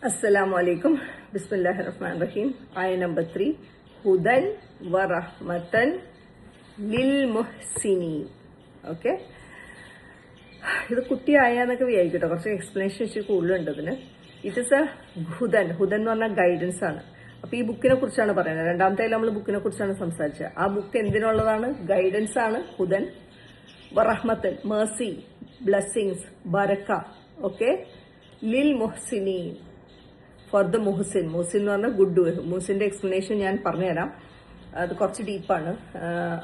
Assalamualaikum. Bismillahirrahmanirrahim. Ayah number 3. Hudan wa rahmatan lil muhsinin. Okay. ഇത് കുട്ടി ആയാന്നൊക്കെ വിചാരിക്കട്ടോ, കുറച്ച് explanation വെച്ച് കൂടുതലുണ്ട് അതിന്. ഇറ്റ് ഇസ് എ ഹുദൻ എന്ന് പറഞ്ഞാൽ ഗൈഡൻസ് ആണ്. അപ്പൊ ഈ ബുക്കിനെ കുറിച്ചാണ് പറയുന്നത്. രണ്ടാമത്തെ നമ്മൾ ബുക്കിനെ കുറിച്ചാണ് സംസാരിച്ചത്. ആ ബുക്ക് എന്തിനുള്ളതാണ്? ഗൈഡൻസ് ആണ്. ഹുദൻ വറഹ്മത്തൻ, മേഴ്സി, ബ്ലെസ്സിങ്സ്, ബറക്ക. ഓക്കെ. ലിൽ മുഹ്സിനീൻ, ഫോർ ദ മുഹ്സിൻ. മുഹ്സിൻ എന്ന് പറഞ്ഞാൽ ഗുഡ്. മുഹ്സിന്റെ എക്സ്പ്ലനേഷൻ ഞാൻ പറഞ്ഞുതരാം, അത് കുറച്ച് ഡീപ്പാണ്.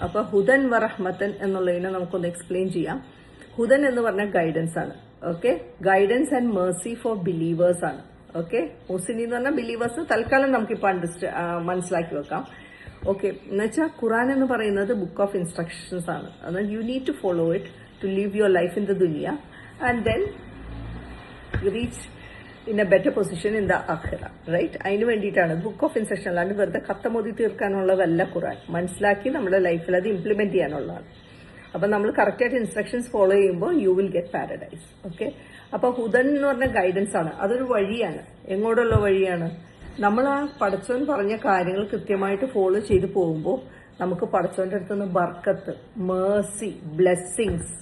അപ്പൊ ഹുദൻ വറഹ്മത്തൻ എന്നുള്ളതിനെ നമുക്കൊന്ന് എക്സ്പ്ലെയിൻ ചെയ്യാം. ഹുദൻ എന്ന് പറഞ്ഞാൽ ഗൈഡൻസ് ആണ്. Okay. Guidance and mercy for believers ആണ്. ഓക്കെ. മുഹ്സിനി എന്ന് പറഞ്ഞാൽ ബിലീവേഴ്സ്. തൽക്കാലം നമുക്കിപ്പോൾ മനസ്സിലാക്കി വെക്കാം. ഓക്കെ. എന്നുവെച്ചാൽ ഖുറാൻ എന്ന് പറയുന്നത് ബുക്ക് ഓഫ് ഇൻസ്ട്രക്ഷൻസ് ആണ്. അതായത് you need to follow it to live your life in the ദുനിയ and then reach in a better position in the അഖിറ. റൈറ്റ്? അതിന് വേണ്ടിയിട്ടാണ് ബുക്ക് ഓഫ് ഇൻസ്ട്രക്ഷൻ. അല്ലാണ്ട് വെറുതെ കത്തമൊതി തീർക്കാനുള്ളതല്ല ഖുറാൻ. മനസ്സിലാക്കി നമ്മുടെ ലൈഫിൽ അത് ഇംപ്ലിമെന്റ് ചെയ്യാനുള്ളതാണ്. അപ്പൊ നമ്മൾ കറക്റ്റായിട്ട് ഇൻസ്ട്രക്ഷൻസ് ഫോളോ ചെയ്യുമ്പോൾ you will get paradise. Okay. അപ്പൊ ഹുദൻ എന്ന് പറഞ്ഞ ഗൈഡൻസ് ആണ്. അതൊരു വഴിയാണ്. എങ്ങോട്ടുള്ള വഴിയാണ്? നമ്മൾ ആ പടച്ചോൻ പറഞ്ഞ കാര്യങ്ങൾ കൃത്യമായിട്ട് ഫോളോ ചെയ്ത് പോകുമ്പോൾ നമുക്ക് പടച്ചോന്റെ അടുത്തുനിന്ന് ബർക്കത്ത്, മേഴ്സി, ബ്ലെസ്സിങ്സ്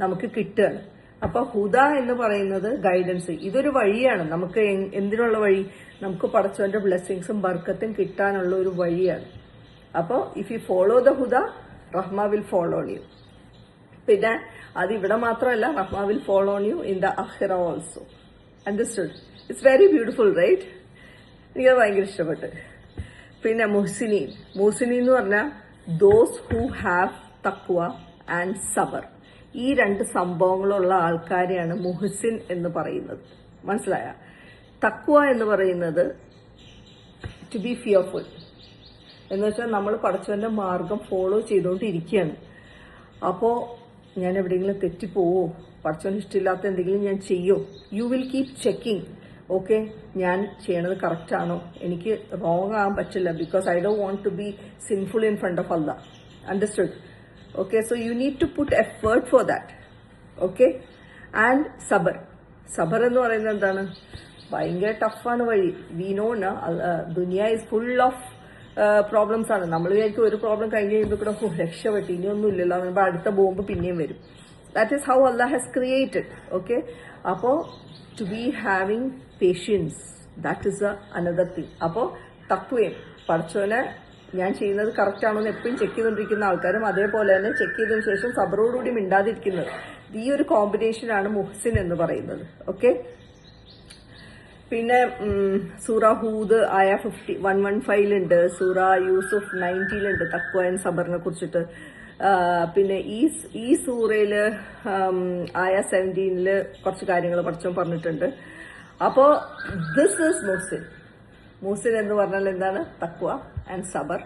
നമുക്ക് കിട്ടുകയാണ്. അപ്പൊ ഹുദ എന്ന് പറയുന്നത് ഗൈഡൻസ്. ഇതൊരു വഴിയാണ്. നമുക്ക് എന്തിനുള്ള വഴി? നമുക്ക് പടച്ചോന്റെ ബ്ലെസ്സിങ്സും ബർക്കത്തും കിട്ടാനുള്ള ഒരു വഴിയാണ്. അപ്പോ ഇഫ് യു ഫോളോ ദ ഹുദ, റഹ്മ വിൽ ഫോളോ ഓൺ യു. പിന്നെ അത് ഇവിടെ മാത്രമല്ല, റഹ്മ will follow on you in the അഖിറ also. Understood? It's very beautiful, right? എനിക്കത് ഭയങ്കര ഇഷ്ടപ്പെട്ട്. പിന്നെ മുഹ്സിനീൻ. മുഹ്സിനീൻ എന്ന് പറഞ്ഞാൽ ദോസ് ഹൂ ഹാവ് തഖ്വ ആൻഡ് സബർ. ഈ രണ്ട് സംഭവങ്ങളുള്ള ആൾക്കാരെയാണ് മുഹ്സിൻ എന്ന് പറയുന്നത്. മനസ്സിലായ? തഖ്വ എന്ന് പറയുന്നത് ടു ബി ഫിയർഫുൾ എന്ന് വെച്ചാൽ നമ്മൾ പടച്ചവന്റെ മാർഗം ഫോളോ ചെയ്തുകൊണ്ടിരിക്കുകയാണ്. അപ്പോ ഞാൻ എവിടെയെങ്കിലും തെറ്റിപ്പോവോ, പടച്ചവന് ഇഷ്ടമില്ലാത്ത എന്തെങ്കിലും ഞാൻ ചെയ്യോ, you will keep checking. Okay, ഞാൻ ചെയ്യണത് കറക്റ്റ് ആണോ, എനിക്ക് റോങ് ആകാൻ പറ്റില്ല. Because I don't want to be sinful in front of Allah. Understood? Okay, so you need to put effort for that. Okay, and sabr. Sabr എന്ന് പറയുന്നത് എന്താണ്? ഭയങ്കര ടഫാണ് വഴി. We know Duniya is full of problems ആണ്. നമ്മൾ വിചാരിക്കും ഒരു problem കഴിഞ്ഞ് കഴിയുമ്പോൾ കൂടെ രക്ഷപ്പെട്ട് ഇനിയൊന്നും ഇല്ലല്ലോ, പറയുമ്പോൾ അടുത്ത ബോംബ് പിന്നെയും വരും. ദാറ്റ് ഈസ് ഹൗ അല്ലാഹ് ഹാസ് ക്രിയേറ്റഡ്. ഓക്കെ. അപ്പോൾ to be having patience, that is another thing. അപ്പോൾ തഖ്വയും പഠിച്ചോനെ ഞാൻ ചെയ്യുന്നത് കറക്റ്റ് ആണോ എന്ന് എപ്പോഴും ചെക്ക് ചെയ്തുകൊണ്ടിരിക്കുന്ന ആൾക്കാരും അതേപോലെ തന്നെ ചെക്ക് ചെയ്തതിനു ശേഷം സബറോടുകൂടി മിണ്ടാതിരിക്കുന്നത്. ഈ ഒരു കോമ്പിനേഷനാണ് മുഹ്സിൻ എന്ന് പറയുന്നത്. ഓക്കെ. പിന്നെ സൂറ ഹൂദ് ആയ 115 സൂറ യൂസുഫ് 90 തഖ്വ ആൻഡ് സബറിനെ കുറിച്ചിട്ട്. പിന്നെ ഈ സൂറയില് ആയ 17 കുറച്ച് കാര്യങ്ങൾ പഠിച്ചോ പറഞ്ഞിട്ടുണ്ട്. അപ്പോ ദിസ് ഈസ് മുഹ്സിൻ. മുഹ്സിൻ എന്ന് പറഞ്ഞാൽ എന്താണ്? തഖ്വ ആൻഡ് സബർ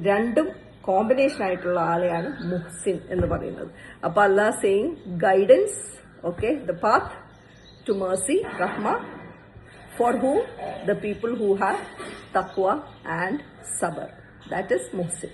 രണ്ടും കോമ്പിനേഷൻ ആയിട്ടുള്ള ആളെയാണ് മുഹ്സിൻ എന്ന് പറയുന്നത്. അപ്പൊ അല്ലാഹ് saying guidance, okay, the path to mercy, റഹ്മ, for who? The people who have തഖ്വ ആൻഡ് സബർ. That is Muhsin.